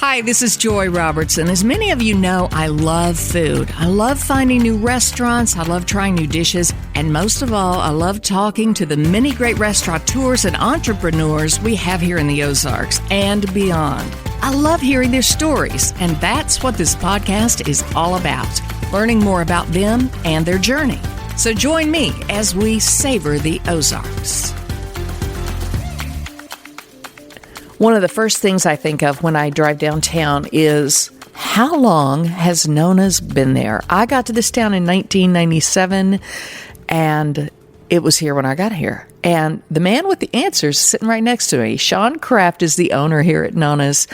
Hi, this is Joy Robertson. As many of you know, I love food. I love finding new restaurants. I love trying new dishes. And most of all, I love talking to the many great restaurateurs and entrepreneurs we have here in the Ozarks and beyond. I love hearing their stories, and that's what this podcast is all about, learning more about them and their journey. So join me as we savor the Ozarks. One of the first things I think of when I drive downtown is how long has Nonna's been there? I got to this town in 1997, and it was here when I got here. And the man with the answers is sitting right next to me. Shawn Kraft is the owner here at Nonna's.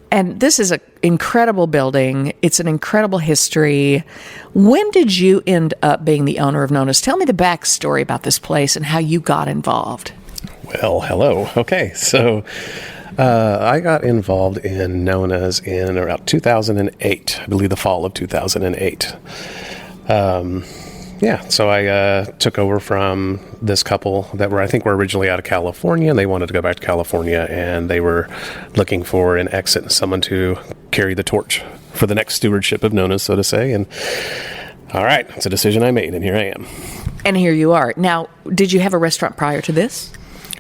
And this is an incredible building. It's an incredible history. When did you end up being the owner of Nonna's? Tell me the backstory about this place and how you got involved. Well, hello. Okay, so I got involved in Nonna's in around 2008, I believe the fall of 2008. So I took over from this couple that I think were originally out of California, and they wanted to go back to California, and they were looking for an exit, someone to carry the torch for the next stewardship of Nonna's, so to say. And all right, it's a decision I made, and here I am. And here you are. Now, did you have a restaurant prior to this?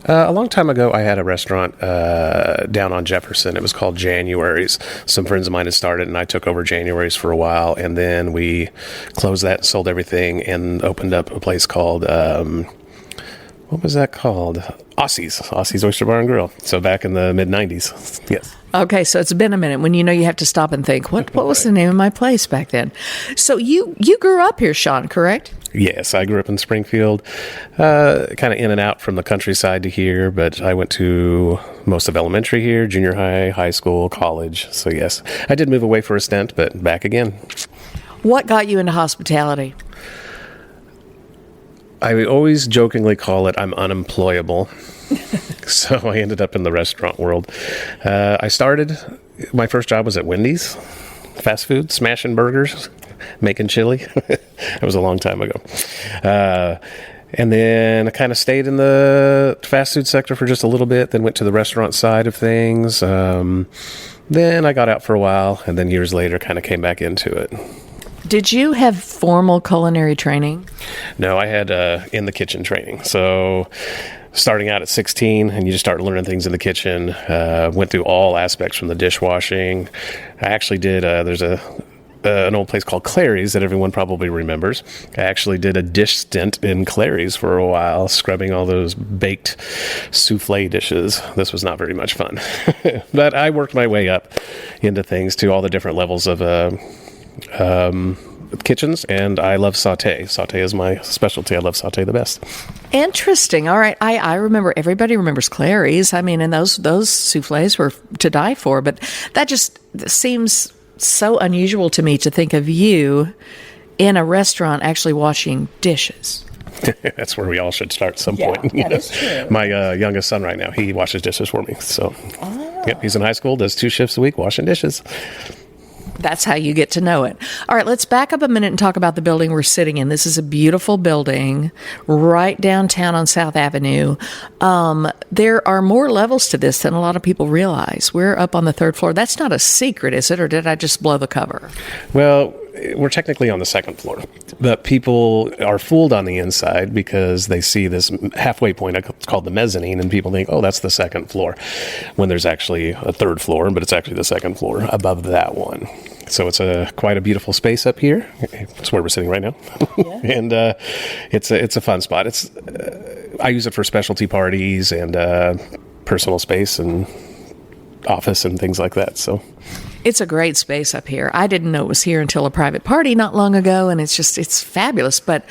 A long time ago, I had a restaurant down on Jefferson. It was called January's. Some friends of mine had started, and I took over January's for a while, and then we closed that, sold everything, and opened up a place called, what was that called? Aussie's Oyster Bar and Grill. So back in the mid-'90s, yes. Okay, so it's been a minute when you know you have to stop and think, what was the name of my place back then? So you grew up here, Shawn, correct? Yes, I grew up in Springfield, kind of in and out from the countryside to here, but I went to most of elementary here, junior high, high school, college. So yes, I did move away for a stint, but back again. What got you into hospitality? I always jokingly call it I'm unemployable. So I ended up in the restaurant world. My first job was at Wendy's, fast food, smashing burgers, making chili. That was a long time ago. And then I kind of stayed in the fast food sector for just a little bit, then went to the restaurant side of things. Then I got out for a while, and then years later kind of came back into it. Did you have formal culinary training? No, I had in the kitchen training. So starting out at 16, and you just start learning things in the kitchen. Went through all aspects from the dishwashing. I actually did, there's an old place called Clary's that everyone probably remembers. I actually did a dish stint in Clary's for a while, scrubbing all those baked souffle dishes. This was not very much fun. But I worked my way up into things to all the different levels of kitchens, and I love sauté. Sauté is my specialty. I love sauté the best. Interesting. All right. I remember, everybody remembers Clary's. I mean, and those souffles were to die for, but that just seems so unusual to me to think of you in a restaurant actually washing dishes. That's where we all should start at some point. That is true. My youngest son right now, he washes dishes for me. So, Yep, he's in high school, does 2 shifts a week washing dishes. That's how you get to know it. All right, let's back up a minute and talk about the building we're sitting in. This is a beautiful building right downtown on South Avenue. There are more levels to this than a lot of people realize. We're up on the 3rd floor. That's not a secret, is it? Or did I just blow the cover? Well, we're technically on the 2nd floor, but people are fooled on the inside because they see this halfway point. It's called the mezzanine, and people think, oh, that's the 2nd floor, when there's actually a 3rd floor, but it's actually the 2nd floor above that one. So it's quite a beautiful space up here. It's where we're sitting right now. Yeah. And it's a fun spot. I use it for specialty parties and personal space and office and things like that. So it's a great space up here. I didn't know it was here until a private party not long ago, and it's fabulous. But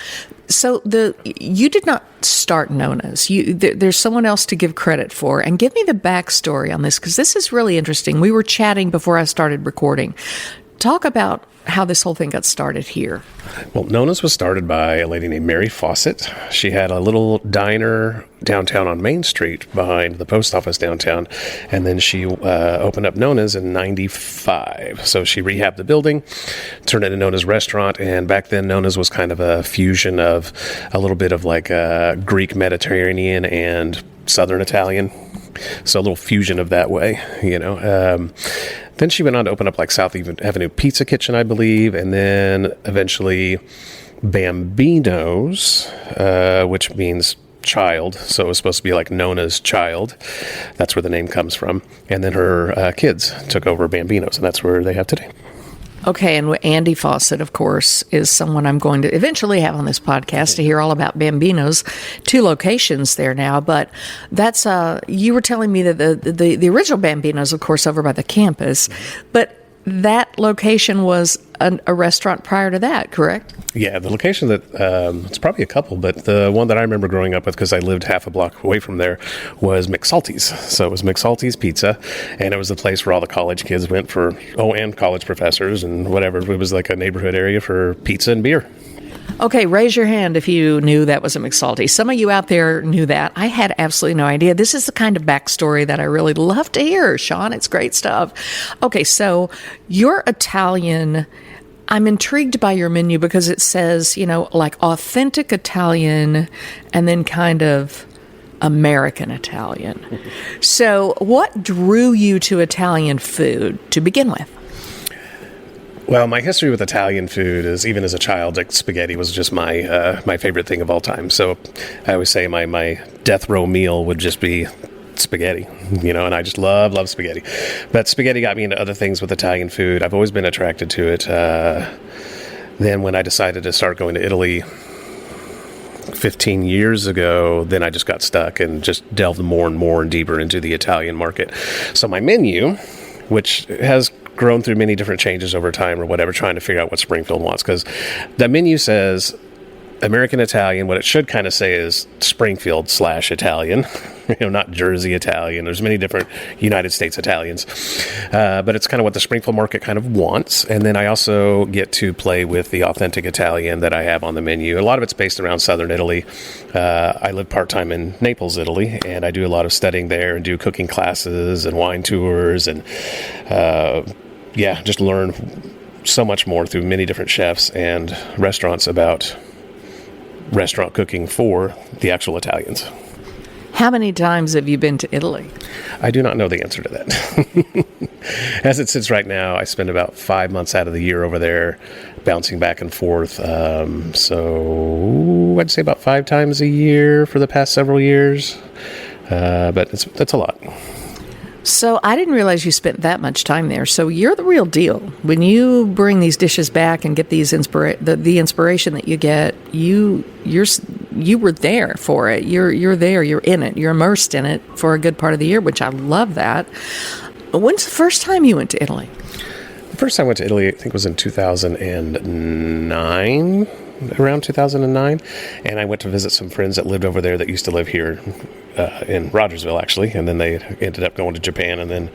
so you did not start Nonna's. There's someone else to give credit for. And give me the backstory on this, because this is really interesting. We were chatting before I started recording. Talk about how this whole thing got started here. Well, Nonna's was started by a lady named Mary Fawcett. She had a little diner downtown on Main Street behind the post office downtown, and then she opened up Nonna's in 95. So she rehabbed the building, turned it into Nonna's restaurant, and back then Nonna's was kind of a fusion of a little bit of like Greek Mediterranean and Southern Italian. So a little fusion of that way, Then she went on to open up like South Avenue Pizza Kitchen, I believe, and then eventually Bambino's, which means child. So it was supposed to be like Nonna's child. That's where the name comes from. And then her kids took over Bambino's, and that's where they have today. Okay, and Andy Fawcett, of course, is someone I'm going to eventually have on this podcast to hear all about Bambino's. 2 locations there now, but that's you were telling me that the original Bambino's, of course, over by the campus, but that location was a restaurant prior to that, correct? Yeah, the location that, it's probably a couple, but the one that I remember growing up with, because I lived half a block away from there, was McSalty's. So it was McSalty's Pizza, and it was the place where all the college kids went and college professors and whatever. It was like a neighborhood area for pizza and beer. Okay, raise your hand if you knew that was a McSalty. Some of you out there knew that. I had absolutely no idea. This is the kind of backstory that I really love to hear, Shawn. It's great stuff. Okay, so you're Italian. I'm intrigued by your menu because it says, like authentic Italian and then kind of American Italian. So what drew you to Italian food to begin with? Well, my history with Italian food is, even as a child, like spaghetti was just my favorite thing of all time. So I always say my death row meal would just be spaghetti, and I just love spaghetti. But spaghetti got me into other things with Italian food. I've always been attracted to it. Then when I decided to start going to Italy 15 years ago, then I just got stuck and just delved more and more and deeper into the Italian market. So my menu, which has grown through many different changes over time or whatever, trying to figure out what Springfield wants, because the menu says American Italian. What it should kind of say is Springfield / Italian, not Jersey Italian. There's many different United States Italians, but it's kind of what the Springfield market kind of wants. And then I also get to play with the authentic Italian that I have on the menu. A lot of it's based around Southern Italy. I live part-time in Naples, Italy, and I do a lot of studying there and do cooking classes and wine tours and just learn so much more through many different chefs and restaurants about restaurant cooking for the actual Italians. How many times have you been to Italy? I do not know the answer to that. As it sits right now, I spend about 5 months out of the year over there, bouncing back and forth. So I'd say about 5 times a year for the past several years. But that's a lot. So I didn't realize you spent that much time there. So you're the real deal. When you bring these dishes back and get these the inspiration that you get, you were there for it. You're there. You're in it. You're immersed in it for a good part of the year, which I love that. When's the first time you went to Italy? The first time I went to Italy, I think, was in 2009. Around 2009, and I went to visit some friends that lived over there that used to live here in Rogersville, actually, and then they ended up going to Japan and then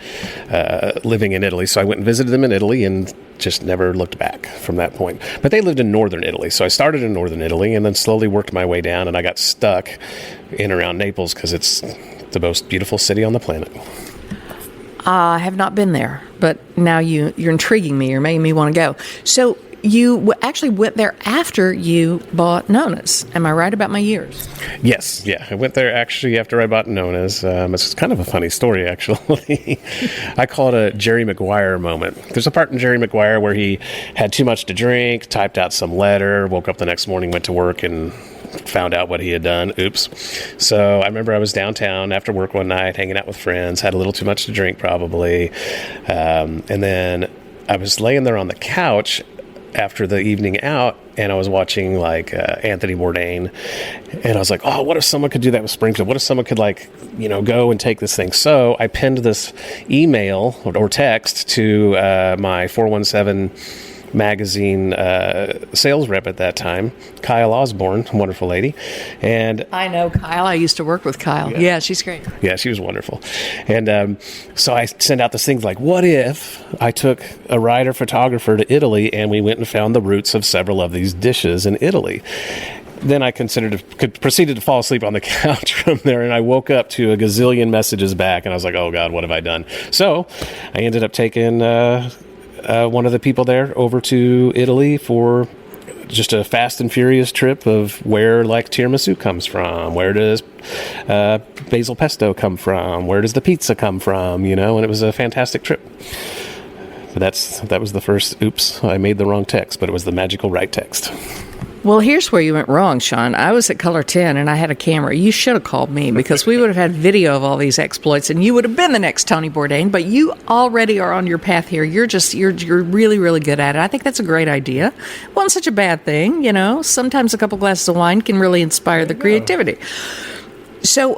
living in Italy. So I went and visited them in Italy and just never looked back from that point. But they lived in northern Italy, so I started in northern Italy and then slowly worked my way down, and I got stuck in around Naples because it's the most beautiful city on the planet. I have not been there, but now you're intriguing me. You're making me want to go. So you actually went there after you bought Nonna's. Am I right about my years? Yes. Yeah. I went there actually after I bought Nonna's. It's kind of a funny story, actually. I call it a Jerry Maguire moment. There's a part in Jerry Maguire where he had too much to drink, typed out some letter, woke up the next morning, went to work, and found out what he had done. Oops. So I remember I was downtown after work one night, hanging out with friends, had a little too much to drink probably. And then I was laying there on the couch after the evening out, and I was watching Anthony Bourdain, and I was like, oh, what if someone could do that with Springfield? What if someone could go and take this thing? So I penned this email or text to my 417 magazine sales rep at that time, Kyle Osborne, wonderful lady. And I know Kyle. I used to work with Kyle. Yeah, she's great. Yeah, she was wonderful. And so I sent out this thing like, what if I took a writer photographer to Italy and we went and found the roots of several of these dishes in Italy? Then I proceeded to fall asleep on the couch from there, and I woke up to a gazillion messages back, and I was like, oh God, what have I done? So I ended up taking one of the people there over to Italy for just a fast and furious trip of where like tiramisu comes from, where does basil pesto come from, where does the pizza come from, and it was a fantastic trip. But that was the first, oops, I made the wrong text, but it was the magical right text. Well, here's where you went wrong, Shawn. I was at Color 10 and I had a camera. You should have called me because we would have had video of all these exploits and you would have been the next Tony Bourdain, but you already are on your path here. You're really, really good at it. I think that's a great idea. Wasn't such a bad thing, Sometimes a couple glasses of wine can really inspire the creativity. So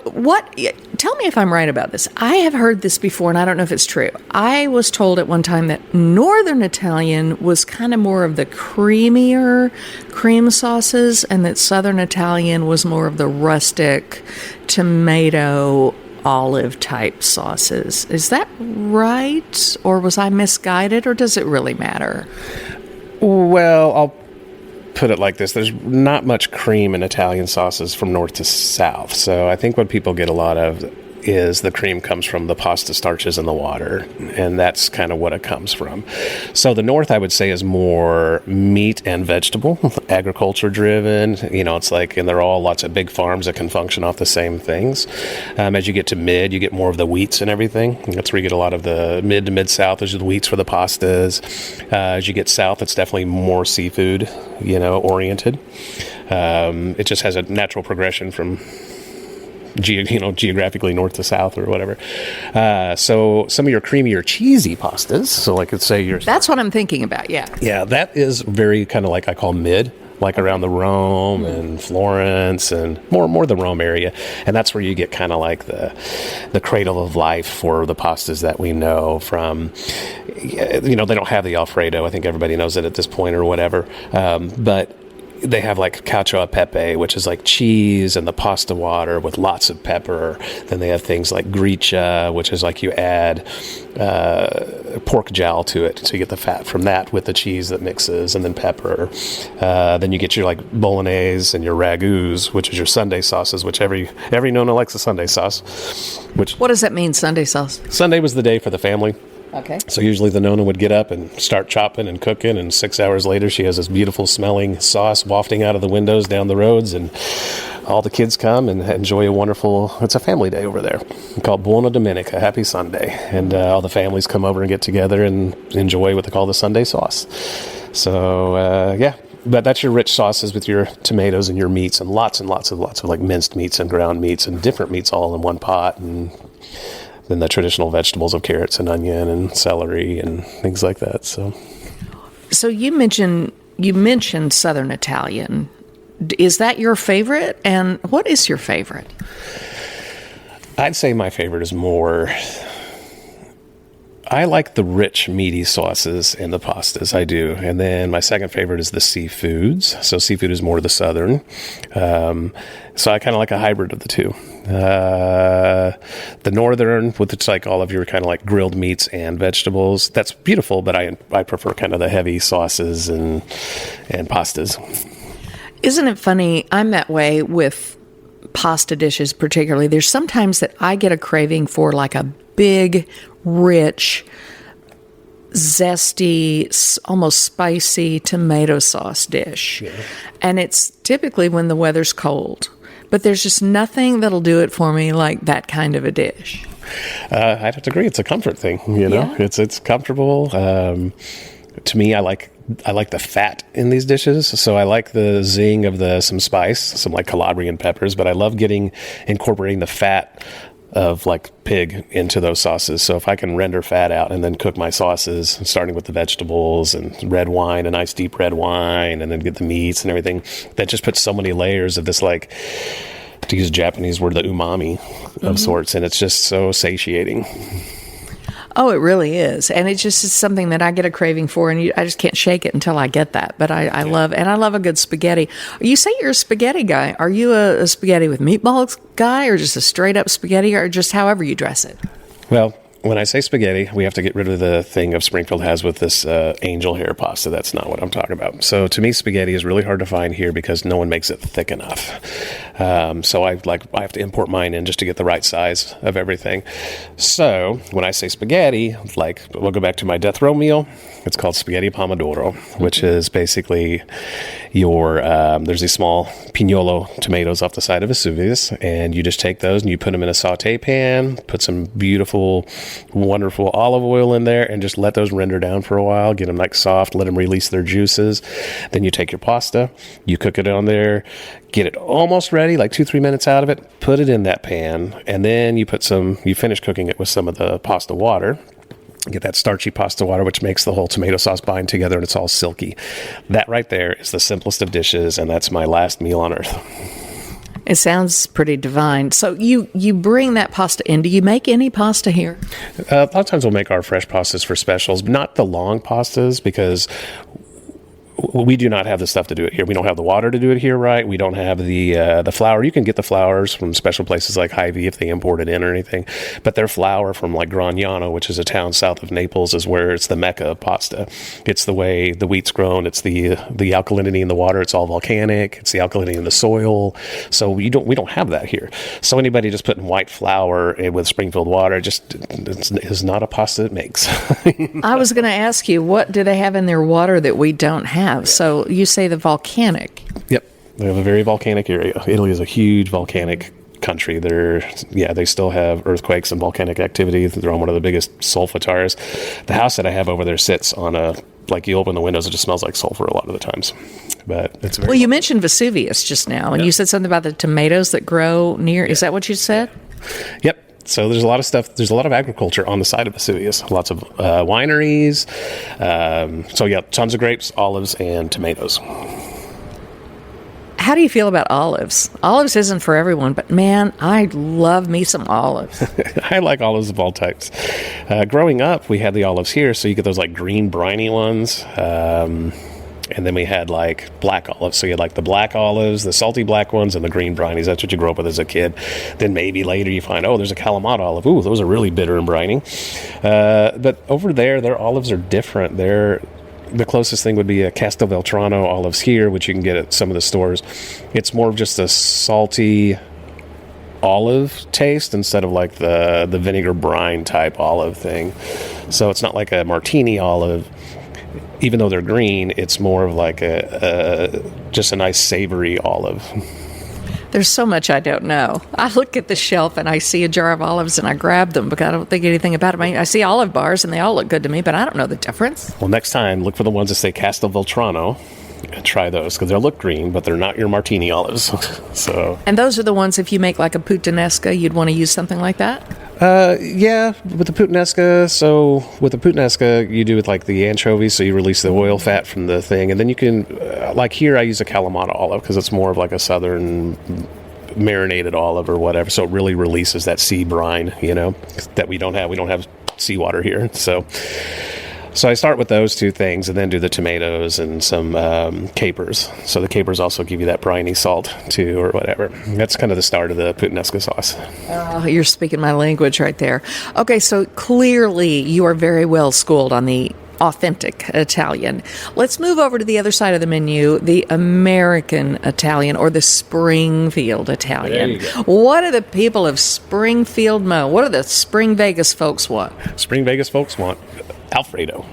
tell me if I'm right about this. I have heard this before, and I don't know if it's true. I was told at one time that Northern Italian was kind of more of the creamier cream sauces, and that Southern Italian was more of the rustic tomato olive type sauces. Is that right? Or was I misguided, or does it really matter? Well, I'll put it like this. There's not much cream in Italian sauces from north to south. So I think what people get a lot of is the cream comes from the pasta starches in the water, and that's kind of what it comes from. So the north, I would say, is more meat and vegetable, agriculture driven. It's like, and they're all lots of big farms that can function off the same things. As you get to mid, you get more of the wheats and everything. That's where you get a lot of the mid to mid-south. Those are the wheats for the pastas. As you get south, it's definitely more seafood, oriented. It just has a natural progression from geographically north to south or whatever. So some of your creamier, cheesy pastas. So like, let's say that's what I'm thinking about. Yeah. Yeah. That is very kind of like I call mid, like around the Rome and Florence and more the Rome area. And that's where you get kind of like the cradle of life for the pastas that we know from, they don't have the Alfredo. I think everybody knows it at this point or whatever. But they have like cacio e pepe, which is like cheese and the pasta water with lots of pepper. Then they have things like gricia, which is like you add pork jowl to it, so you get the fat from that with the cheese that mixes, and then pepper. Then you get your like bolognese and your ragouts, which is your Sunday sauces, which every Nonna likes a Sunday sauce. What does that mean, Sunday sauce? Sunday was the day for the family. Okay. So usually the Nonna would get up and start chopping and cooking, and 6 hours later she has this beautiful smelling sauce wafting out of the windows down the roads, and all the kids come and enjoy it's a family day over there. We call it Buona Domenica, Happy Sunday. And all the families come over and get together and enjoy what they call the Sunday sauce. So, yeah. But that's your rich sauces with your tomatoes and your meats and lots of like minced meats and ground meats and different meats all in one pot, and then the traditional vegetables of carrots and onion and celery and things like that. So you mentioned Southern Italian. Is that your favorite? And what is your favorite? I'd say my favorite is more, I like the rich, meaty sauces in the pastas. I do. And then my second favorite is the seafoods. So seafood is more the Southern. So I kind of like a hybrid of the two. The Northern, with it's like all of your kind of like grilled meats and vegetables, that's beautiful, but I prefer kind of the heavy sauces and pastas. Isn't it funny? I'm that way with pasta dishes particularly. There's sometimes that I get a craving for like a big, rich, zesty, almost spicy tomato sauce dish. Yeah. And it's typically when the weather's cold. But there's just nothing that'll do it for me like that kind of a dish. I'd have to agree. It's a comfort thing, Yeah. It's comfortable. To me, I like the fat in these dishes, so I like the zing of some spice, some like Calabrian peppers, but I love incorporating the fat of like pig into those sauces. So if I can render fat out and then cook my sauces, starting with the vegetables and red wine, a nice deep red wine, and then get the meats and everything, that just puts so many layers of this, like, to use a Japanese word, the umami of sorts, and it's just so satiating. Oh, it really is. And it just is something that I get a craving for, and I just can't shake it until I get that. But I love a good spaghetti. You say you're a spaghetti guy. Are you a spaghetti with meatballs guy, or just a straight up spaghetti, or just however you dress it? Well, when I say spaghetti, we have to get rid of the thing of Springfield has with this angel hair pasta. That's not what I'm talking about. So to me, spaghetti is really hard to find here because no one makes it thick enough. So I have to import mine in just to get the right size of everything. So when I say spaghetti, like, we'll go back to my death row meal. It's called spaghetti pomodoro, which is basically, there's these small pignolo tomatoes off the side of Vesuvius, and you just take those and you put them in a saute pan, put some beautiful, wonderful olive oil in there, and just let those render down for a while, get them like soft, let them release their juices. Then you take your pasta, you cook it on there, get it almost ready, like 2-3 minutes out of it, put it in that pan, and then you finish cooking it with some of the pasta water. Get that starchy pasta water, which makes the whole tomato sauce bind together, and it's all silky. That right there is the simplest of dishes, and that's my last meal on earth. It sounds pretty divine. So you bring that pasta in. Do you make any pasta here? A lot of times we'll make our fresh pastas for specials, but not the long pastas, because we do not have the stuff to do it here. We don't have the water to do it here, right? We don't have the flour. You can get the flours from special places like Hy-Vee if they import it in or anything, but their flour from like Gragnano, which is a town south of Naples, is where it's the mecca of pasta. It's the way the wheat's grown. It's the alkalinity in the water. It's all volcanic. It's the alkalinity in the soil. So we don't have that here. So anybody just putting white flour with Springfield water is not a pasta it makes. I was going to ask you, what do they have in their water that we don't have? So you say the volcanic. Yep. They have a very volcanic area. Italy is a huge volcanic country. They still have earthquakes and volcanic activity. They're on one of the biggest sulfur. The house that I have over there sits on you open the windows, it just smells like sulfur a lot of the times. But it's very... Well, you mentioned Vesuvius just now, and you said something about the tomatoes that grow near. Is that what you said? Yep. So there's a lot of stuff. There's a lot of agriculture on the side of Vesuvius. Lots of wineries. Tons of grapes, olives, and tomatoes. How do you feel about olives? Olives isn't for everyone, but man, I love me some olives. I like olives of all types. Growing up, we had the olives here, so you get those like green briny ones. And then we had like black olives. So you had like the black olives, the salty black ones, and the green brinies. That's what you grew up with as a kid. Then maybe later you find, there's a Kalamata olive. Ooh, those are really bitter and briny. But over there, their olives are different. The closest thing would be a Castelvetrano olives here, which you can get at some of the stores. It's more of just a salty olive taste instead of like the vinegar brine type olive thing. So it's not like a martini olive. Even though they're green, it's more of like just a nice savory olive. There's so much I don't know. I look at the shelf and I see a jar of olives and I grab them because I don't think anything about them. I see olive bars and they all look good to me, but I don't know the difference. Well, next time, look for the ones that say Castelvetrano and try those because they'll look green, but they're not your martini olives. And those are the ones, if you make like a puttanesca, you'd want to use something like that? Yeah, with the puttanesca. So with the puttanesca, you do with like the anchovies, so you release the oil fat from the thing, and then you can, like here, I use a Kalamata olive because it's more of like a southern marinated olive or whatever. So it really releases that sea brine, that we don't have. We don't have seawater here, so. So I start with those two things and then do the tomatoes and some capers. So the capers also give you that briny salt too or whatever. That's kind of the start of the puttanesca sauce. Oh, you're speaking my language right there. Okay, so clearly you are very well schooled on the authentic Italian. Let's move over to the other side of the menu, the American Italian or the Springfield Italian. What do the people of Springfield know? What do the Spring Vegas folks want? Spring Vegas folks want Alfredo.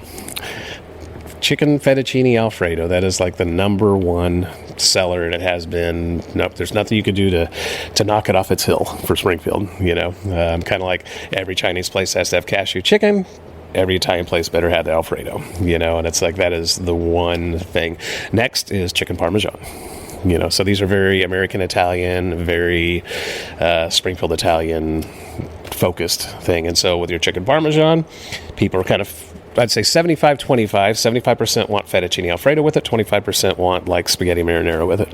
Chicken fettuccine Alfredo. That is like the number one seller, and it has been. Nope, there's nothing you could do to knock it off its hill for Springfield. Kind of like every Chinese place has to have cashew chicken. Every Italian place better have the Alfredo. And it's like that is the one thing. Next is chicken Parmesan. So these are very American Italian, very Springfield Italian focused thing. And so with your chicken Parmesan, people are kind of, I'd say 75-25. 75% want fettuccine Alfredo with it. 25% want like spaghetti marinara with it.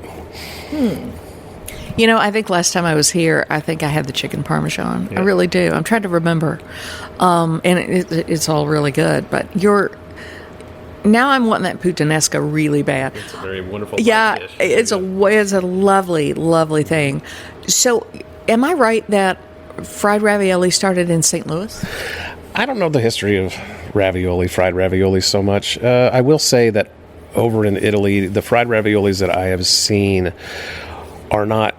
I think last time I was here, I think I had the chicken Parmesan. Yeah. I really do. I'm trying to remember. And it's all really good. But now I'm wanting that puttanesca really bad. It's a very wonderful dish. It's a lovely, lovely thing. So am I right that fried ravioli started in St. Louis? I don't know the history of fried ravioli so much. I will say that over in Italy, the fried raviolis that I have seen are not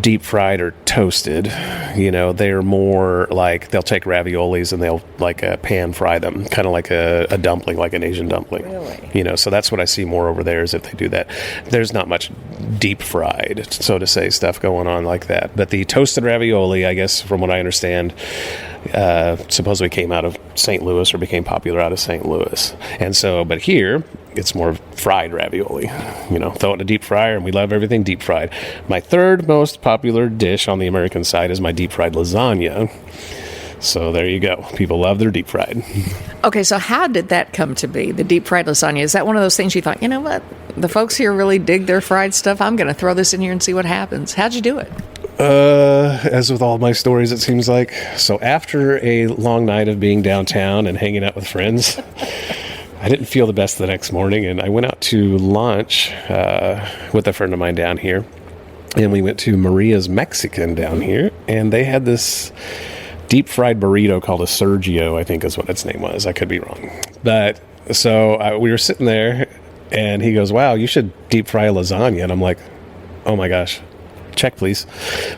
deep fried or toasted. They're more like they'll take raviolis and they'll like pan fry them, kind of like a dumpling, like an Asian dumpling. Really? So that's what I see more over there is if they do that. There's not much deep fried, so to say, stuff going on like that. But the toasted ravioli, I guess, from what I understand, supposedly came out of St. Louis or became popular out of St. Louis. And so, but here, it's more fried ravioli. Throw it in a deep fryer, and we love everything deep fried. My third most popular dish on the American side is my deep fried lasagna. So there you go. People love their deep fried. Okay, so how did that come to be, the deep fried lasagna? Is that one of those things you thought, you know what, the folks here really dig their fried stuff? I'm going to throw this in here and see what happens. How'd you do it? As with all my stories, it seems like. So after a long night of being downtown and hanging out with friends, I didn't feel the best the next morning, and I went out to lunch with a friend of mine down here, and we went to Maria's Mexican down here, and they had this deep fried burrito called a Sergio, I think is what its name was. I could be wrong. But so we were sitting there, and he goes, wow, you should deep fry a lasagna. And I'm like, oh my gosh. Check, please.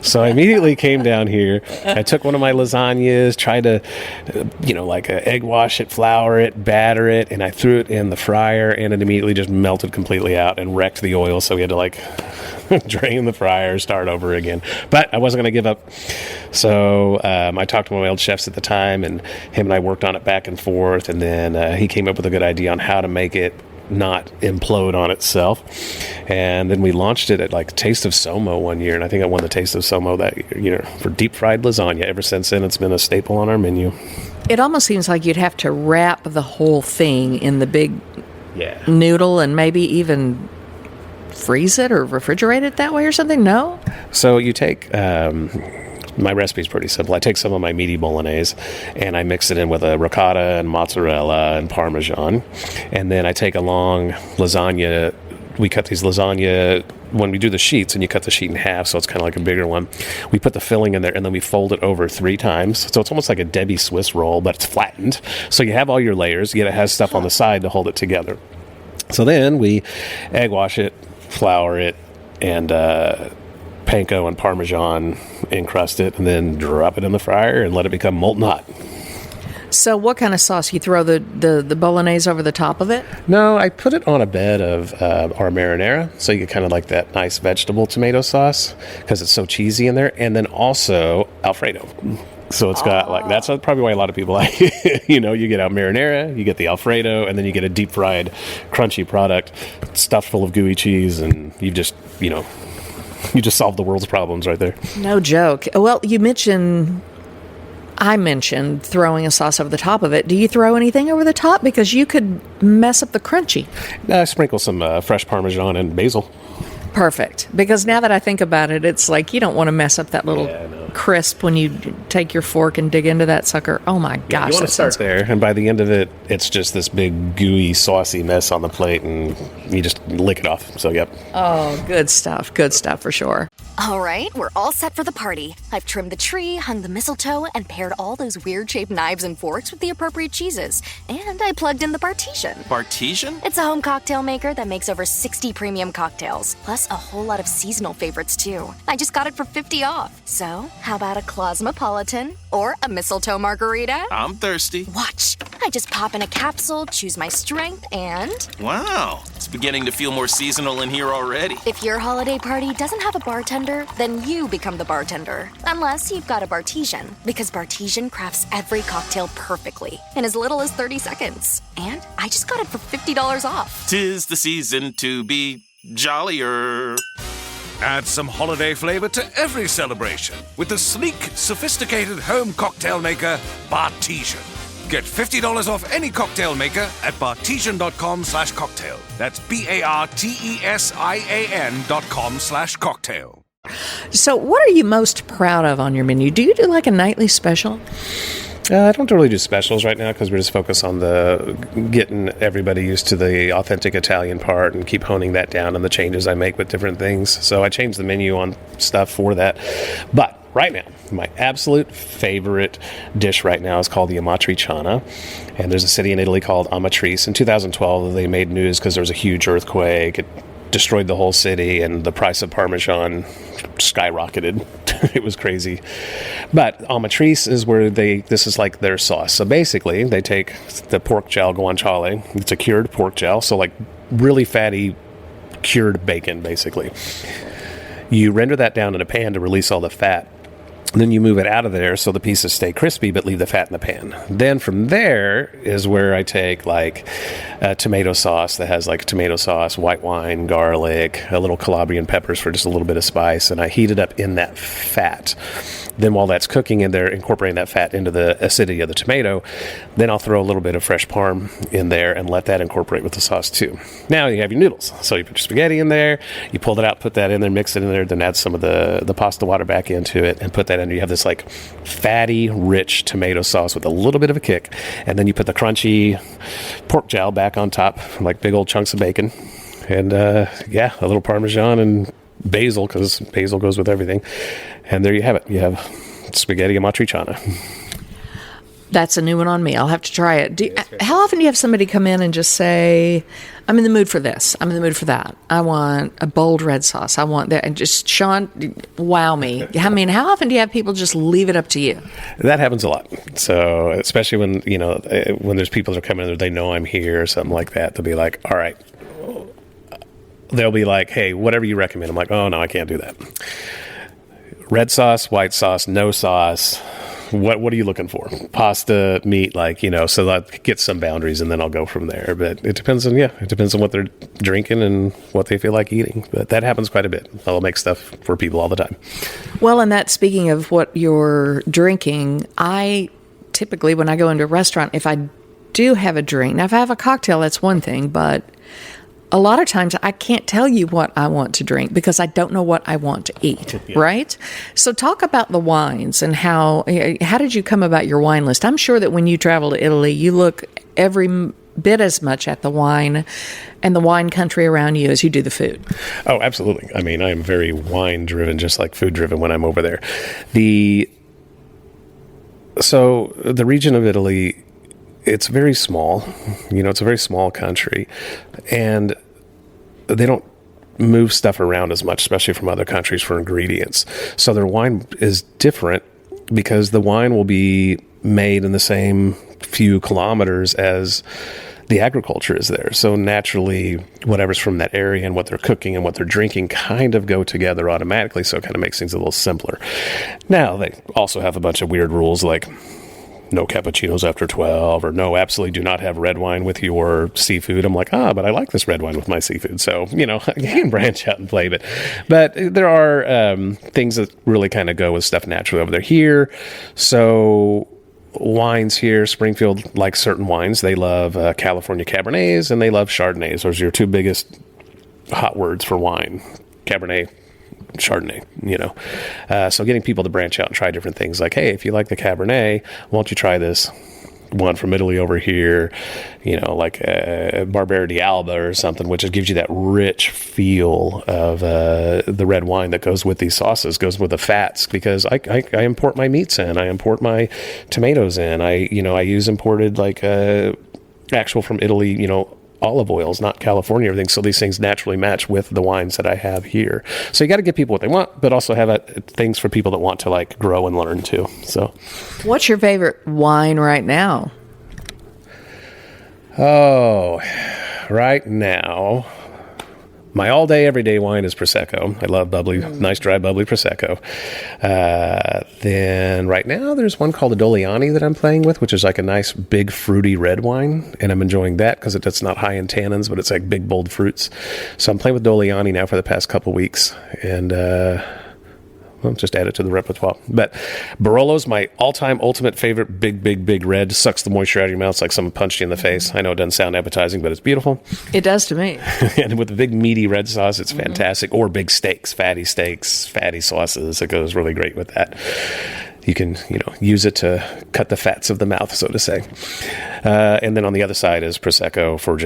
So I immediately came down here. I took one of my lasagnas, tried to, egg wash it, flour it, batter it, and I threw it in the fryer, and it immediately just melted completely out and wrecked the oil. So we had to drain the fryer, start over again. But I wasn't going to give up. So I talked to my old chefs at the time, and him and I worked on it back and forth. And then he came up with a good idea on how to make it not implode on itself. And then we launched it at like Taste of Somo one year, and I think I won the Taste of Somo that year for deep fried lasagna. Ever since then, it's been a staple on our menu. It almost seems like you'd have to wrap the whole thing in the big noodle and maybe even freeze it or refrigerate it that way or something. No? So you take my recipe is pretty simple. I take some of my meaty bolognese and I mix it in with a ricotta and mozzarella and Parmesan. And then I take a long lasagna. We cut these lasagna when we do the sheets, and you cut the sheet in half, so it's kind of like a bigger one. We put the filling in there, and then we fold it over 3 times. So it's almost like a Debbie Swiss roll, but it's flattened. So you have all your layers, yet it has stuff on the side to hold it together. So then we egg wash it, flour it, and panko and Parmesan encrust it, and then drop it in the fryer and let it become molten hot. So what kind of sauce? You throw the bolognese over the top of it? No, I put it on a bed of our marinara, so you get kind of like that nice vegetable tomato sauce because it's so cheesy in there, and then also Alfredo. So it's got like, that's probably why a lot of people like it. You get out marinara, you get the Alfredo, and then you get a deep fried crunchy product stuffed full of gooey cheese, and you just solved the world's problems right there. No joke. Well, I mentioned throwing a sauce over the top of it. Do you throw anything over the top? Because you could mess up the crunchy. Sprinkle some fresh Parmesan and basil. Perfect. Because now that I think about it, it's like you don't want to mess up that little crisp when you take your fork and dig into that sucker. Oh my gosh. You want to start there, and by the end of it, it's just this big gooey, saucy mess on the plate, and you just lick it off. So, yep. Oh, good stuff. Good stuff for sure. All right, we're all set for the party. I've trimmed the tree, hung the mistletoe, and paired all those weird-shaped knives and forks with the appropriate cheeses. And I plugged in the Bartesian. Bartesian? It's a home cocktail maker that makes over 60 premium cocktails, plus a whole lot of seasonal favorites, too. I just got it for $50 off. So, how about a Cosmopolitan or a mistletoe margarita? I'm thirsty. Watch. I just pop in a capsule, choose my strength, and... Wow, it's beginning to feel more seasonal in here already. If your holiday party doesn't have a bartender, then you become the bartender. Unless you've got a Bartesian, because Bartesian crafts every cocktail perfectly in as little as 30 seconds. And I just got it for $50 off. 'Tis the season to be jollier. Add some holiday flavor to every celebration with the sleek, sophisticated home cocktail maker, Bartesian. Get $50 off any cocktail maker at bartesian.com/cocktail. That's BARTESIAN.com/cocktail. So what are you most proud of on your menu? Do you do like a nightly special? I don't really do specials right now because we're just focused on getting everybody used to the authentic Italian part and keep honing that down and the changes I make with different things. So I changed the menu on stuff for that. But right now, my absolute favorite dish right now is called the amatriciana. And there's a city in Italy called Amatrice. In 2012, they made news because there was a huge earthquake. It destroyed the whole city, and the price of Parmesan skyrocketed. It was crazy. But amatriciana is where this is like their sauce. So basically, they take the pork jowl guanciale. It's a cured pork jowl, so like really fatty cured bacon, basically. You render that down in a pan to release all the fat. Then you move it out of there so the pieces stay crispy, but leave the fat in the pan. Then from there is where I take like a tomato sauce that has like tomato sauce, white wine, garlic, a little Calabrian peppers for just a little bit of spice, and I heat it up in that fat. Then while that's cooking in there, incorporating that fat into the acidity of the tomato, then I'll throw a little bit of fresh parm in there and let that incorporate with the sauce too. Now you have your noodles. So you put your spaghetti in there, you pull it out, put that in there, mix it in there, then add some of the pasta water back into it and put that in. You have this like fatty, rich tomato sauce with a little bit of a kick. And then you put the crunchy pork jowl back on top, like big old chunks of bacon. And a little Parmesan and basil, because basil goes with everything. And there you have it. You have spaghetti amatriciana. That's a new one on me. I'll have to try it. How often do you have somebody come in and just say, I'm in the mood for this, I'm in the mood for that, I want a bold red sauce, I want that, and just, Shawn, wow me. I mean, how often do you have people just leave it up to you? That happens a lot. So especially when, when there's people that are coming in, they know I'm here or something like that, they'll be like, all right. They'll be like, hey, whatever you recommend. I'm like, oh, no, I can't do that. Red sauce, white sauce, no sauce. What are you looking for? Pasta, meat, so that gets some boundaries, and then I'll go from there. But it depends on what they're drinking and what they feel like eating. But that happens quite a bit. I'll make stuff for people all the time. Well, and that, speaking of what you're drinking, I typically, when I go into a restaurant, if I do have a drink, now if I have a cocktail, that's one thing, but a lot of times I can't tell you what I want to drink because I don't know what I want to eat, right? So talk about the wines and how did you come about your wine list? I'm sure that when you travel to Italy, you look every bit as much at the wine and the wine country around you as you do the food. Oh, absolutely. I mean, I am very wine driven, just like food driven when I'm over there. So the region of Italy, it's very small, it's a very small country, and they don't move stuff around as much, especially from other countries for ingredients. So their wine is different because the wine will be made in the same few kilometers as the agriculture is there. So naturally, whatever's from that area and what they're cooking and what they're drinking kind of go together automatically. So it kind of makes things a little simpler. Now, they also have a bunch of weird rules like no cappuccinos after 12, or no, absolutely do not have red wine with your seafood. I'm like, but I like this red wine with my seafood. So, you can branch out and play. But there are things that really kind of go with stuff naturally over there. Here, so wines here, Springfield likes certain wines. They love California Cabernets, and they love Chardonnays. Those are your two biggest hot words for wine. Cabernet, Chardonnay, so getting people to branch out and try different things, like, hey, if you like the Cabernet, why don't you try this one from Italy over here, like Barbera di Alba or something, which just gives you that rich feel of the red wine that goes with these sauces, goes with the fats, because I import my meats in, I import my tomatoes in, I use imported actual from Italy, olive oils, not California, everything. So these things naturally match with the wines that I have here. So you got to give people what they want, but also have things for people that want to grow and learn too. So, what's your favorite wine right now? Oh, right now, my all-day, everyday wine is Prosecco. I love bubbly, nice, dry, bubbly Prosecco. Then right now, there's one called a Doliani that I'm playing with, which is like a nice, big, fruity red wine. And I'm enjoying that because it's not high in tannins, but it's like big, bold fruits. So I'm playing with Doliani now for the past couple weeks. And just add it to the repertoire. But Barolo's my all-time ultimate favorite, big, big, big red. Sucks the moisture out of your mouth. It's like someone punched you in the face. I know it doesn't sound appetizing, but it's beautiful. It does to me. And with the big, meaty red sauce, it's fantastic. Or big steaks, fatty sauces. It goes really great with that. You can, use it to cut the fats of the mouth, so to say. And then on the other side is Prosecco for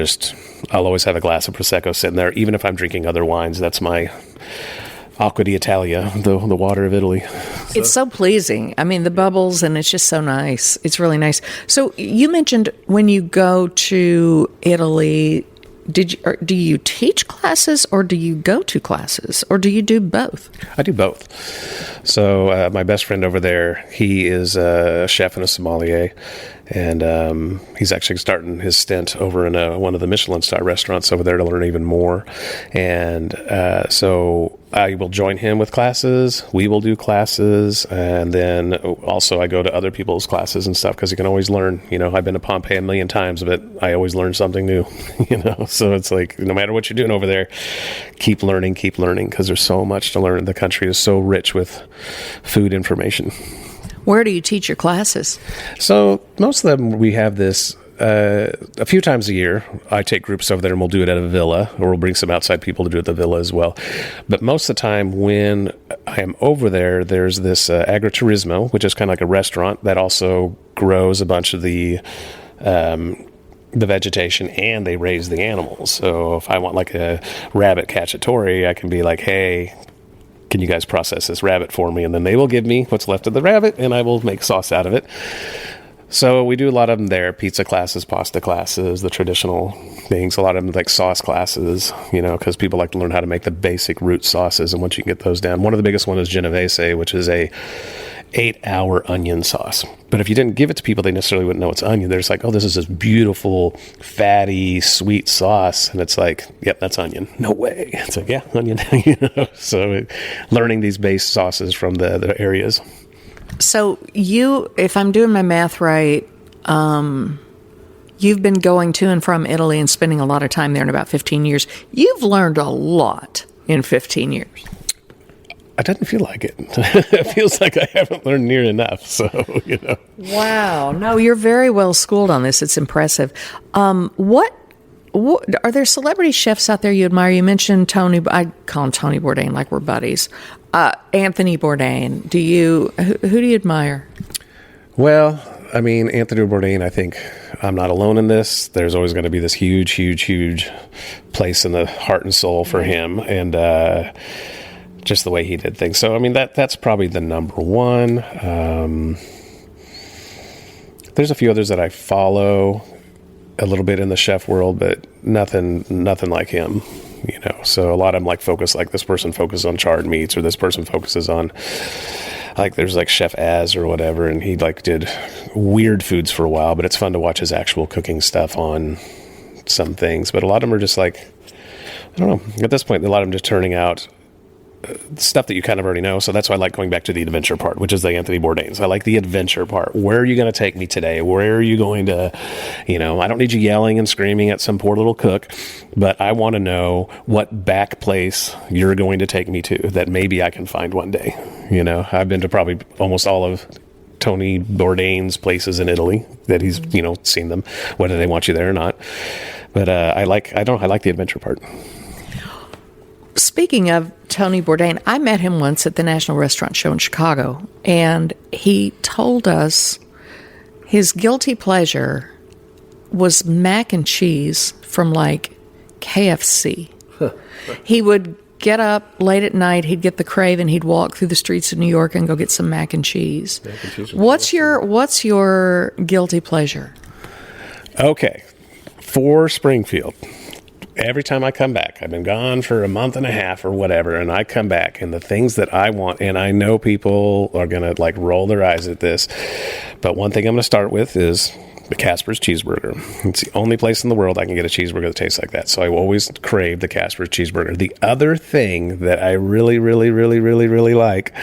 I'll always have a glass of Prosecco sitting there. Even if I'm drinking other wines, that's my Acqua d'Italia, the water of Italy. It's so pleasing. I mean, the bubbles, and it's just so nice. It's really nice. So you mentioned when you go to Italy, do you teach classes, or do you go to classes, or do you do both? I do both. So my best friend over there, he is a chef and a sommelier, and he's actually starting his stint over in one of the Michelin star restaurants over there to learn even more. And so I will join him with classes. We will do classes, and then also I go to other people's classes and stuff because you can always learn. I've been to Pompeii a million times, but I always learn something new. So it's like no matter what you're doing over there, keep learning because there's so much to learn. The country is so rich with food information. Where do you teach your classes? So most of them, we have this a few times a year. I take groups over there and we'll do it at a villa, or we'll bring some outside people to do it at the villa as well. But most of the time when I am over there, there's this agriturismo, which is kind of like a restaurant that also grows a bunch of the vegetation, and they raise the animals. So if I want like a rabbit cacciatore, I can be like, hey, can you guys process this rabbit for me? And then they will give me what's left of the rabbit, and I will make sauce out of it. So we do a lot of them there: pizza classes, pasta classes, the traditional things. A lot of them like sauce classes, because people like to learn how to make the basic root sauces. And once you can get those down, one of the biggest one is Genovese, which is a 8-hour onion sauce. But if you didn't give it to people, they necessarily wouldn't know it's onion. They're just like, oh, this is this beautiful, fatty, sweet sauce. And it's like, yep, that's onion. No way. It's like, yeah, onion. So learning these base sauces from the areas. So if I'm doing my math right, you've been going to and from Italy and spending a lot of time there in about 15 years. You've learned a lot in 15 years. It doesn't feel like it. It feels like I haven't learned near enough. So, Wow. No, you're very well schooled on this. It's impressive. What are there celebrity chefs out there you admire? You mentioned Tony. I call him Tony Bourdain like we're buddies. Anthony Bourdain. Who do you admire? Well, I mean, Anthony Bourdain, I think I'm not alone in this. There's always going to be this huge, huge, huge place in the heart and soul for him. And, just the way he did things. So, I mean, that's probably the number one. There's a few others that I follow a little bit in the chef world, but nothing like him, So a lot of them like focus, like this person focuses on charred meats, or this person focuses on, like there's like Chef Az or whatever, and he like did weird foods for a while, but it's fun to watch his actual cooking stuff on some things. But a lot of them are just like, I don't know. At this point, a lot of them just turning out stuff that you kind of already know. So that's why I like going back to the adventure part, which is the Anthony Bourdain's. I like the adventure part. Where are you going to take me today? Where are you going to, I don't need you yelling and screaming at some poor little cook, but I want to know what back place you're going to take me to that maybe I can find one day. I've been to probably almost all of Tony Bourdain's places in Italy that he's, seen them, whether they want you there or not. But I like the adventure part. Speaking of Tony Bourdain, I met him once at the National Restaurant Show in Chicago, and he told us his guilty pleasure was mac and cheese from like KFC. He would get up late at night, he'd get the crave, and he'd walk through the streets of New York and go get some mac and cheese. What's your guilty pleasure? Okay, for Springfield. Every time I come back, I've been gone for a month and a half or whatever, and I come back, and the things that I want, and I know people are going to like roll their eyes at this, but one thing I'm going to start with is the Casper's cheeseburger. It's the only place in the world I can get a cheeseburger that tastes like that. So I always crave the Casper's cheeseburger. The other thing that I really, really, really, really, really like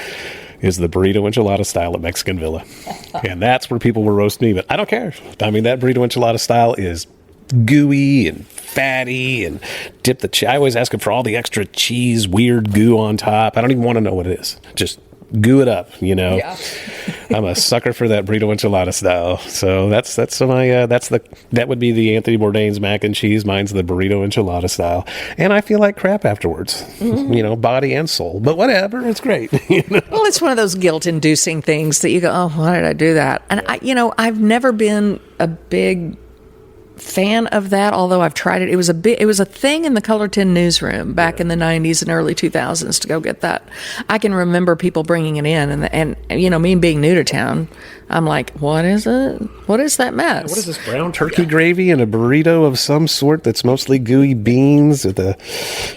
is the burrito enchilada style at Mexican Villa. And that's where people will roast me, but I don't care. I mean, that burrito enchilada style is gooey and fatty, and dip the I always ask them for all the extra cheese, weird goo on top. I don't even want to know what it is. Just goo it up, Yeah. I'm a sucker for that burrito enchilada style. So that would be the Anthony Bourdain's mac and cheese. Mine's the burrito enchilada style, and I feel like crap afterwards. Body and soul, but whatever, it's great. Well, it's one of those guilt-inducing things that you go, oh, why did I do that? And I've never been a big fan of that, although I've tried it. It was a thing in the Color Tin newsroom back in the 90s and early 2000s to go get that. I can remember people bringing it in, and me being new to town, I'm like, what is it? What is that mess? What is this, brown turkey gravy and a burrito of some sort that's mostly gooey beans with a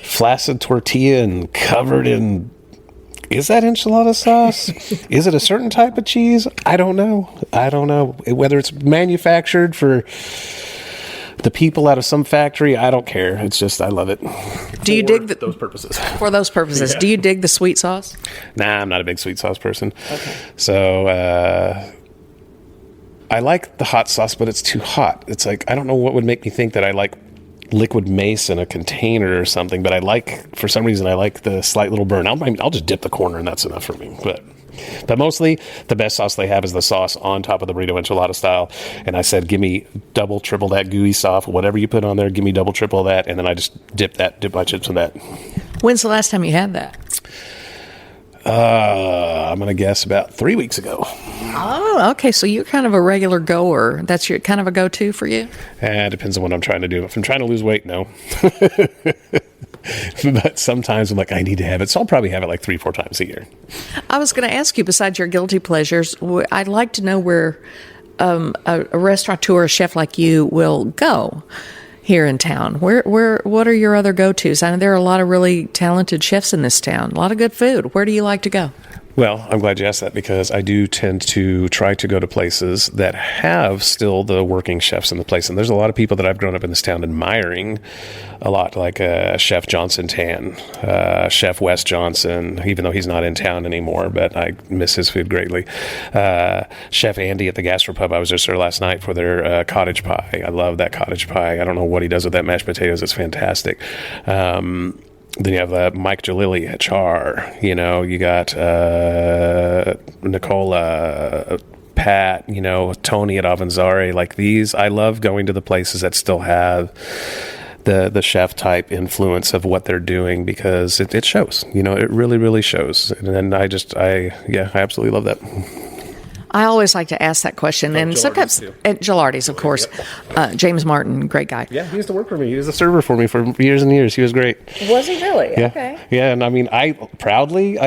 flaccid tortilla and covered in... Is that enchilada sauce? Is it a certain type of cheese? I don't know. Whether it's manufactured for the people out of some factory, I don't care. It's just, I love it. Do you dig those purposes? For those purposes. Yeah. Do you dig the sweet sauce? Nah, I'm not a big sweet sauce person. Okay. So, I like the hot sauce, but it's too hot. It's like, I don't know what would make me think that I like liquid mace in a container or something, but for some reason I like the slight little burn. I'll just dip the corner and that's enough for me. But mostly the best sauce they have is the sauce on top of the burrito enchilada style. And I said, give me double, triple that gooey sauce, whatever you put on there, give me double, triple that. And then I just dip my chips in that. When's the last time you had that? I'm going to guess about 3 weeks ago. Oh, okay. So you're kind of a regular goer. That's your kind of a go-to for you? It depends on what I'm trying to do. If I'm trying to lose weight, no. But sometimes I'm like, I need to have it. So I'll probably have it like 3-4 times a year. I was going to ask you, besides your guilty pleasures, I'd like to know where a restaurateur, a chef like you will go here in town. What are your other go-tos? I know there are a lot of really talented chefs in this town. A lot of good food. Where do you like to go? Well, I'm glad you asked that because I do tend to try to go to places that have still the working chefs in the place. And there's a lot of people that I've grown up in this town admiring a lot, like Chef Johnson Tan, Chef Wes Johnson, even though he's not in town anymore, but I miss his food greatly. Chef Andy at the Gastropub. I was just there last night for their cottage pie. I love that cottage pie. I don't know what he does with that mashed potatoes. It's fantastic. Then you have Mike Jalili at Char. You got Nicola, Pat, Tony at Avanzare. Like these, I love going to the places that still have the chef type influence of what they're doing because it shows. It really, really shows. And I absolutely love that. I always like to ask that question, and Gilardi's sometimes too. at Gilardi's, of course. Yep. James Martin, great guy. Yeah, he used to work for me. He was a server for me for years and years. He was great. Was he really? Yeah. Okay. Yeah, and I mean, I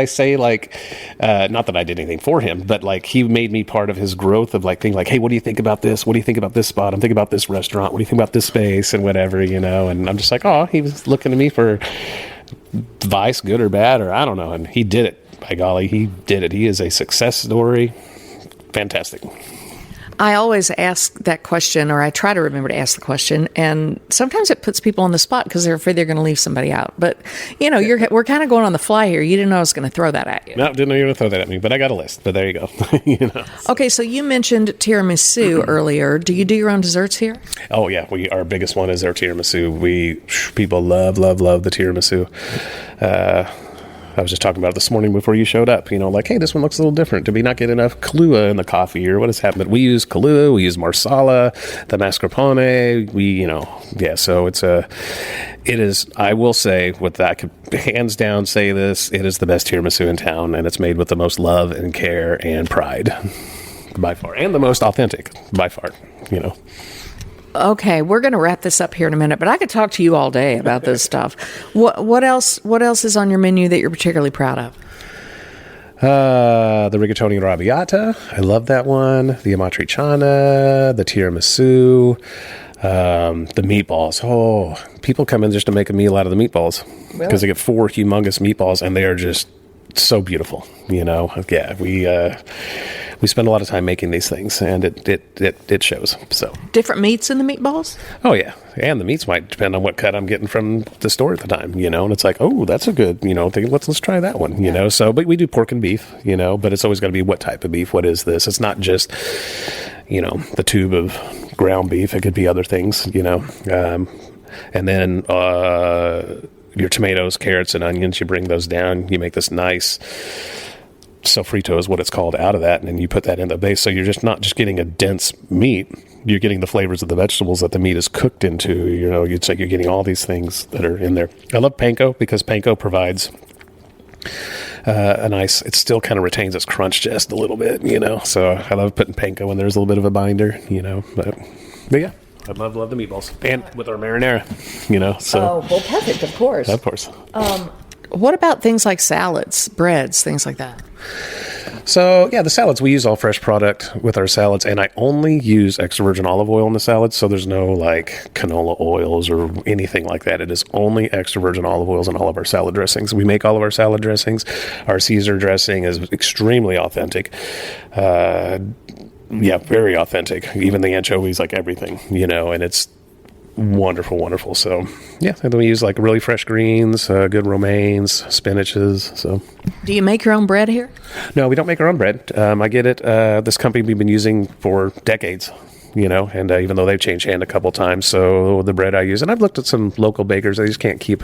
say not that I did anything for him, but like he made me part of his growth of like being like, hey, what do you think about this? What do you think about this spot? I'm thinking about this restaurant. What do you think about this space and whatever, and I'm just like, oh, he was looking to me for advice, good or bad, or I don't know, and he did it. By golly, he did it. He is a success story. Fantastic. I always ask that question, or I try to remember to ask the question, and sometimes it puts people on the spot because they're afraid they're going to leave somebody out. But, we're kind of going on the fly here. You didn't know I was going to throw that at you. No, didn't know you were going to throw that at me, but I got a list. But there you go. Okay, so you mentioned tiramisu earlier. Do you do your own desserts here? Oh, yeah. Our biggest one is our tiramisu. People love the tiramisu. I was just talking about it this morning before you showed up, like, hey, this one looks a little different. Did we not get enough Kahlua in the coffee or what has happened? But we use Kahlua, we use Marsala, the mascarpone, so it is, I will say, I could hands down say this, it is the best tiramisu in town, and it's made with the most love and care and pride, by far, and the most authentic, by far, Okay, we're going to wrap this up here in a minute, but I could talk to you all day about this stuff. What else is on your menu that you're particularly proud of? The rigatoni arrabbiata. I love that one. The amatriciana, the tiramisu, the meatballs. Oh, people come in just to make a meal out of the meatballs because they get 4 humongous meatballs and they are just so beautiful. Yeah, we spend a lot of time making these things, and it shows. So different meats in the meatballs? Oh yeah, and the meats might depend on what cut I'm getting from the store at the time. And it's like, oh, that's a good, thing. Let's try that one. So, but we do pork and beef. But it's always got to be what type of beef. What is this? It's not just the tube of ground beef. It could be other things. And then your tomatoes, carrots, and onions. You bring those down. You make this nice sofrito is what it's called out of that, and then you put that in the base. So you're just not just getting a dense meat. You're getting the flavors of the vegetables that the meat is cooked into. You'd say you're getting all these things that are in there. I love panko because panko provides a nice. It still kind of retains its crunch just a little bit. So I love putting panko when there's a little bit of a binder. But yeah. I love the meatballs. And with our marinara, so. Oh, well, perfect, of course. Of course. What about things like salads, breads, things like that? So, yeah, the salads, we use all fresh product with our salads, and I only use extra virgin olive oil in the salads, so there's no, canola oils or anything like that. It is only extra virgin olive oils in all of our salad dressings. We make all of our salad dressings. Our Caesar dressing is extremely authentic. Very authentic. Even the anchovies, everything, and it's wonderful, wonderful. So, yeah, and then we use really fresh greens, good romaines, spinaches. So, do you make your own bread here? No, we don't make our own bread. I get it. This company we've been using for decades, and even though they've changed hand a couple times, so the bread I use, and I've looked at some local bakers, they just can't keep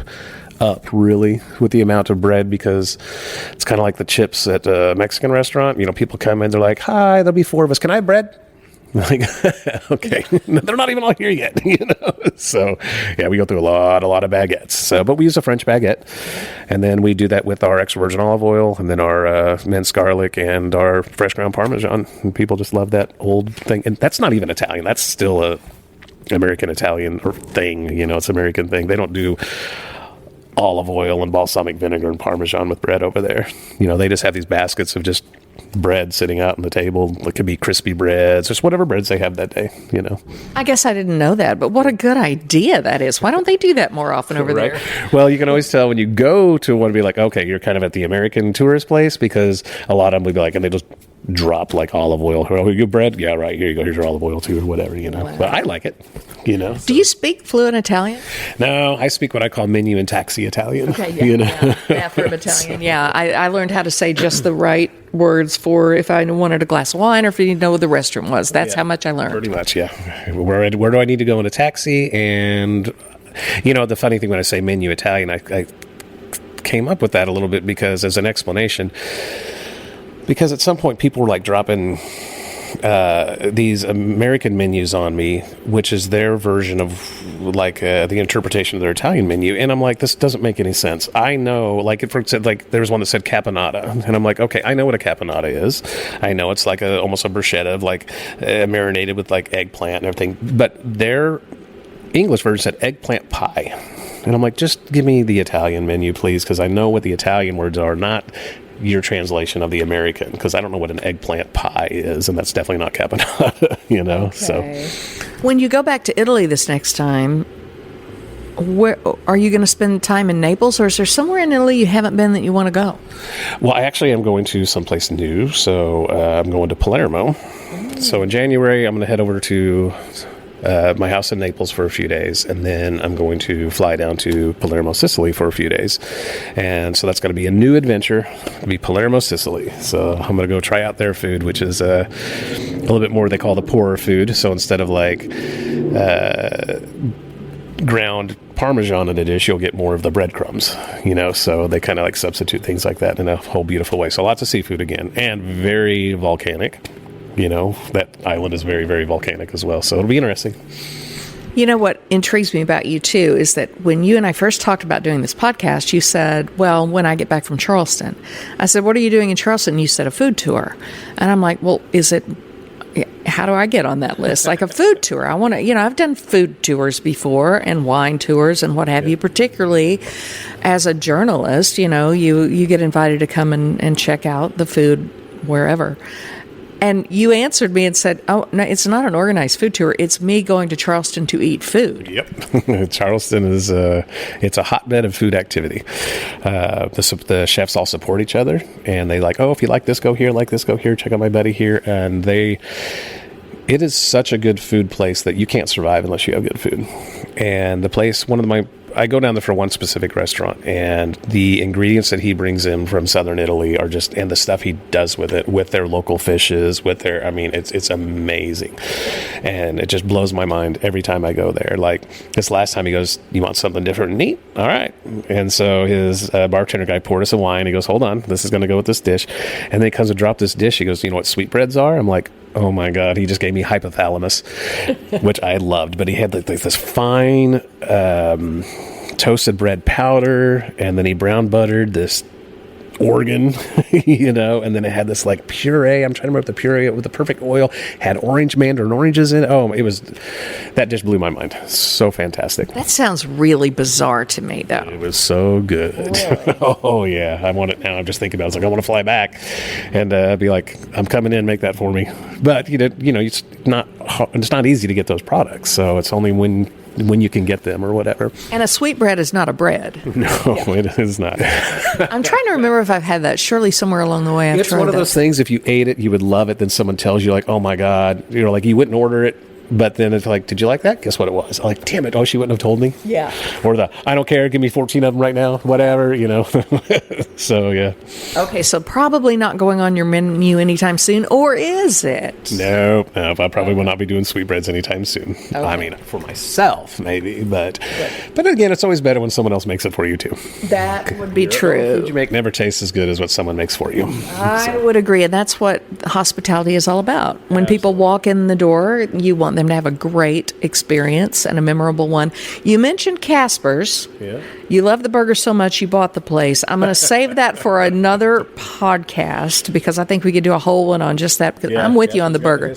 up really with the amount of bread because it's kind of like the chips at a Mexican restaurant. People come in, they're like, "Hi, there'll be 4 of us. Can I have bread?" Okay, they're not even all here yet, So, yeah, we go through a lot of baguettes. So, but we use a French baguette, and then we do that with our extra virgin olive oil, and then our minced garlic and our fresh ground Parmesan. And people just love that old thing, and that's not even Italian. That's still a American Italian or thing. It's an American thing. They don't do olive oil and balsamic vinegar and Parmesan with bread over there. They just have these baskets of just bread sitting out on the table. It could be crispy breads, just whatever breads they have that day, I guess I didn't know that, but what a good idea that is. Why don't they do that more often over there? Well, you can always tell when you go to one, be like, okay, you're kind of at the American tourist place, because a lot of them would be like, and they just drop olive oil. Oh, you bread? Yeah, right, here you go. Here's your olive oil too, or whatever, Wow. But I like it, Do you speak fluent Italian? No, I speak what I call menu and taxi Italian. Okay, yeah. Bathroom Italian, yeah. I learned how to say just the right words for if I wanted a glass of wine or if you know where the restroom was. That's how much I learned. Pretty much, yeah. Where do I need to go in a taxi? And, the funny thing when I say menu Italian, I came up with that a little bit because as an explanation, because at some point people were dropping these American menus on me, which is their version of the interpretation of their Italian menu, and I'm like, this doesn't make any sense. I know, for example, there was one that said caponata, and I'm like, okay, I know what a caponata is. I know it's almost a bruschetta of marinated with eggplant and everything, but their English version said eggplant pie, and I'm like, just give me the Italian menu, please, because I know what the Italian words are, not your translation of the American, because I don't know what an eggplant pie is, and that's definitely not caponata, Okay. So, when you go back to Italy this next time, where are you going to spend time in Naples, or is there somewhere in Italy you haven't been that you want to go? Well, I actually am going to someplace new, so I'm going to Palermo. So in January, I'm going to head over to my house in Naples for a few days, and then I'm going to fly down to Palermo, Sicily for a few days. And so that's going to be a new adventure. It'll be Palermo, Sicily. So I'm going to go try out their food, which is a little bit more they call the poorer food. So instead of ground Parmesan in a dish, you'll get more of the breadcrumbs, so they kind of substitute things like that in a whole beautiful way. So lots of seafood again, and very volcanic. That island is very, very volcanic as well. So it'll be interesting. What intrigues me about you, too, is that when you and I first talked about doing this podcast, you said, well, when I get back from Charleston. I said, what are you doing in Charleston? You said a food tour. And I'm like, well, how do I get on that list? A food tour. I want to, I've done food tours before and wine tours and what have you, particularly as a journalist, you get invited to come and check out the food wherever. And you answered me and said, oh, no, it's not an organized food tour. It's me going to Charleston to eat food. Yep. Charleston is it's a hotbed of food activity. The chefs all support each other, and they if you like this, go here, check out my buddy here. And it is such a good food place that you can't survive unless you have good food. And the place, I go down there for one specific restaurant, and the ingredients that he brings in from southern Italy are and the stuff he does with it, with their local fishes, it's amazing. And it just blows my mind every time I go there. This last time he goes, you want something different and neat? All right. And so his bartender guy poured us a wine. He goes, hold on, this is going to go with this dish. And then he comes to drop this dish. He goes, you know what sweetbreads are? I'm like, oh my God, he just gave me hypothalamus, which I loved. But he had this fine toasted bread powder, and then he brown buttered this organ, and then it had this like puree. I'm trying to remember the puree with the perfect oil, had mandarin oranges in it. Oh, that just blew my mind. So fantastic. That sounds really bizarre to me, though. It was so good. Really? Oh, yeah. I want it now. I'm just thinking about it. It's like, I want to fly back and be like, I'm coming in, make that for me. But, it's not easy to get those products. So it's only when you can get them or whatever. And a sweetbread is not a bread. No, it is not. I'm trying to remember if I've had that. Surely somewhere along the way I've tried that. It's one of those things, if you ate it, you would love it. Then someone tells you like, oh my God, like you wouldn't order it. But then it's like, did you like that? Guess what it was? I'm like, damn it. Oh, she wouldn't have told me. Yeah. Or I don't care. Give me 14 of them right now. Whatever, So, yeah. Okay, so probably not going on your menu anytime soon, or is it? No, I probably will not be doing sweetbreads anytime soon. Okay. I mean, for myself, maybe. But again, it's always better when someone else makes it for you, too. That would be true. Food you make never tastes as good as what someone makes for you. I would agree, and that's what hospitality is all about. When people walk in the door, you want them to have a great experience and a memorable one. You mentioned Casper's. Yeah. You love the burger so much you bought the place. I'm going to save that for another podcast because I think we could do a whole one on just that. Because I'm with you on the burger.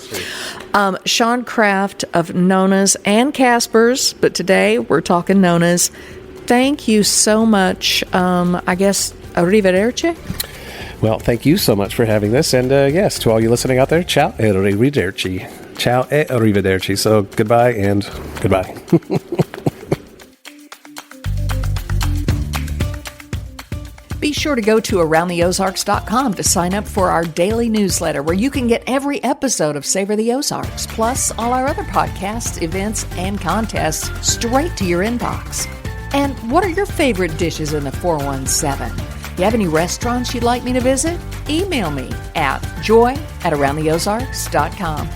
Shawn Kraft of Nonna's and Casper's, but today we're talking Nonna's. Thank you so much. I guess arrivederci. Well, thank you so much for having this. And yes, to all you listening out there, ciao e arrivederci. Ciao e arrivederci. So goodbye and goodbye. Be sure to go to AroundTheOzarks.com to sign up for our daily newsletter where you can get every episode of Savor the Ozarks, plus all our other podcasts, events, and contests straight to your inbox. And what are your favorite dishes in the 417? If you have any restaurants you'd like me to visit, email me at joy@AroundTheOzarks.com.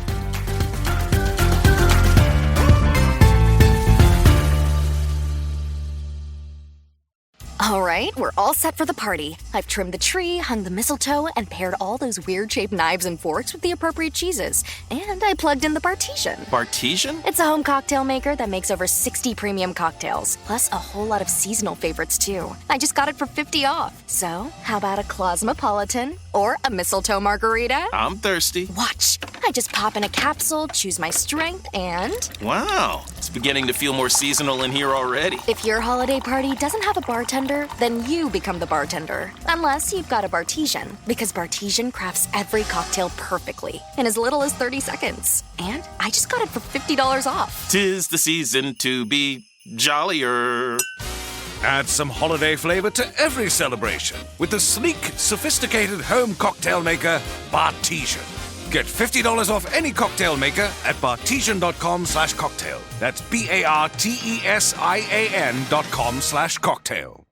All right, we're all set for the party. I've trimmed the tree, hung the mistletoe, and paired all those weird-shaped knives and forks with the appropriate cheeses. And I plugged in the Bartesian. Bartesian? It's a home cocktail maker that makes over 60 premium cocktails, plus a whole lot of seasonal favorites, too. I just got it for $50 off. So, how about a Cosmopolitan or a mistletoe margarita? I'm thirsty. Watch. I just pop in a capsule, choose my strength, and... Wow, it's beginning to feel more seasonal in here already. If your holiday party doesn't have a bartender, then you become the bartender. Unless you've got a Bartesian, because Bartesian crafts every cocktail perfectly in as little as 30 seconds. And I just got it for $50 off. 'Tis the season to be jollier. Add some holiday flavor to every celebration with the sleek, sophisticated home cocktail maker, Bartesian. Get $50 off any cocktail maker at bartesian.com/cocktail. That's BARTESIAN.com/cocktail.